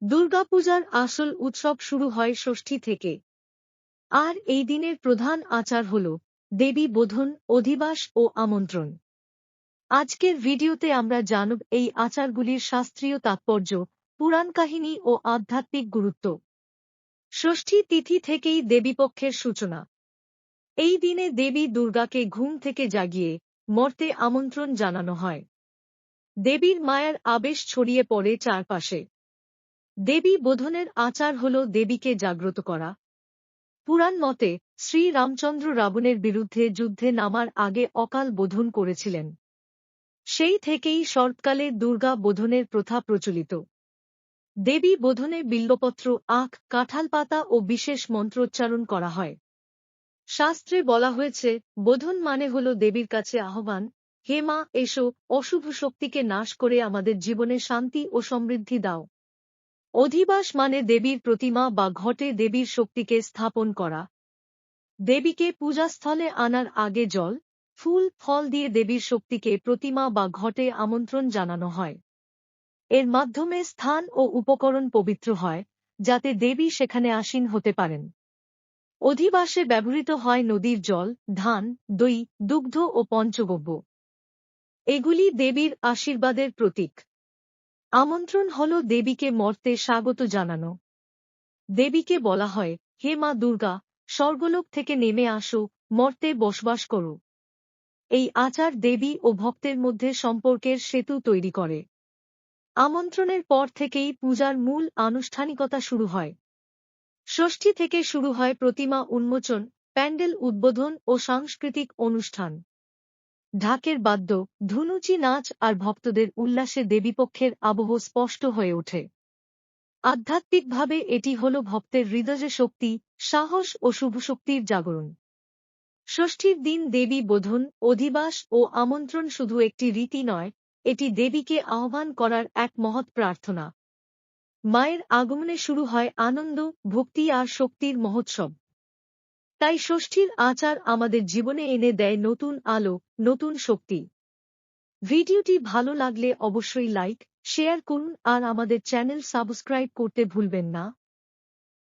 দুর্গাপূজার আসল উৎসব শুরু হয় ষষ্ঠী থেকে। আর এই দিনের প্রধান আচার হল দেবী বোধন, অধিবাস ও আমন্ত্রণ। আজকের ভিডিওতে আমরা জানব এই আচারগুলির শাস্ত্রীয় তাৎপর্য, পুরাণ কাহিনী ও আধ্যাত্মিক গুরুত্ব। ষষ্ঠী তিথি থেকেই দেবীপক্ষের সূচনা। এই দিনে দেবী দুর্গাকে ঘুম থেকে জাগিয়ে মর্তে আমন্ত্রণ জানানো হয়। দেবীর মায়ার আবেশ ছড়িয়ে পড়ে চারপাশে। দেবী বোধনের আচার হল দেবীকে জাগ্রত করা। পুরাণ মতে শ্রী রামচন্দ্র রাবণের বিরুদ্ধে যুদ্ধে নামার আগে অকাল বোধন করেছিলেন। সেই থেকেই শরৎকালে দুর্গা বোধনের প্রথা প্রচলিত। দেবী বোধনে বিল্বপত্র, আখ, কাঁঠাল পাতা ও বিশেষ মন্ত্রোচ্চারণ করা হয়। শাস্ত্রে বলা হয়েছে, বোধন মানে হল দেবীর কাছে আহ্বান, হে মা এসো, অশুভ শক্তিকে নাশ করে আমাদের জীবনে শান্তি ও সমৃদ্ধি দাও। অধিবাস মানে দেবীর প্রতিমা বা ঘটে দেবীর শক্তিকে স্থাপন করা। দেবীকে পূজাস্থলে আনার আগে জল, ফুল, ফল দিয়ে দেবীর শক্তিকে প্রতিমা বা ঘটে আমন্ত্রণ জানানো হয়। এর মাধ্যমে স্থান ও উপকরণ পবিত্র হয়, যাতে দেবী সেখানে আসীন হতে পারেন। অধিবাসে ব্যবহৃত হয় নদীর জল, ধান, দই, দুগ্ধ ও পঞ্চগব্য। এগুলি দেবীর আশীর্বাদের প্রতীক। আমন্ত্রণ হল দেবীকে মর্তে স্বাগত জানানো। দেবীকে বলা হয়, হে মা দুর্গা, স্বর্গলোক থেকে নেমে আসো, মর্তে বসবাস করো। এই আচার দেবী ও ভক্তের মধ্যে সম্পর্কের সেতু তৈরি করে। আমন্ত্রণের পর থেকেই পূজার মূল আনুষ্ঠানিকতা শুরু হয়। ষষ্ঠী থেকে শুরু হয় প্রতিমা উন্মোচন, প্যান্ডেল উদ্বোধন ও সাংস্কৃতিক অনুষ্ঠান। ঢাকের বাদ্য, ধুনুচি নাচ আর ভক্তদের উল্লাসে দেবীপক্ষের আবহ স্পষ্ট হয়ে ওঠে। আধ্যাত্মিকভাবে এটি হল ভক্তের হৃদয়ে শক্তি, সাহস ও শুভশক্তির জাগরণ। ষষ্ঠীর দিন দেবী বোধন, অধিবাস ও আমন্ত্রণ শুধু একটি রীতি নয়, এটি দেবীকে আহ্বান করার এক মহৎ প্রার্থনা। মায়ের আগমনে শুরু হয় আনন্দ, ভক্তি আর শক্তির মহোৎসব। তাই ষষ্ঠীর আচার আমাদের জীবনে এনে দেয় নতুন আলো, নতুন শক্তি। ভিডিওটি ভালো লাগলে অবশ্যই লাইক, শেয়ার করুন আর আমাদের চ্যানেল সাবস্ক্রাইব করতে ভুলবেন না।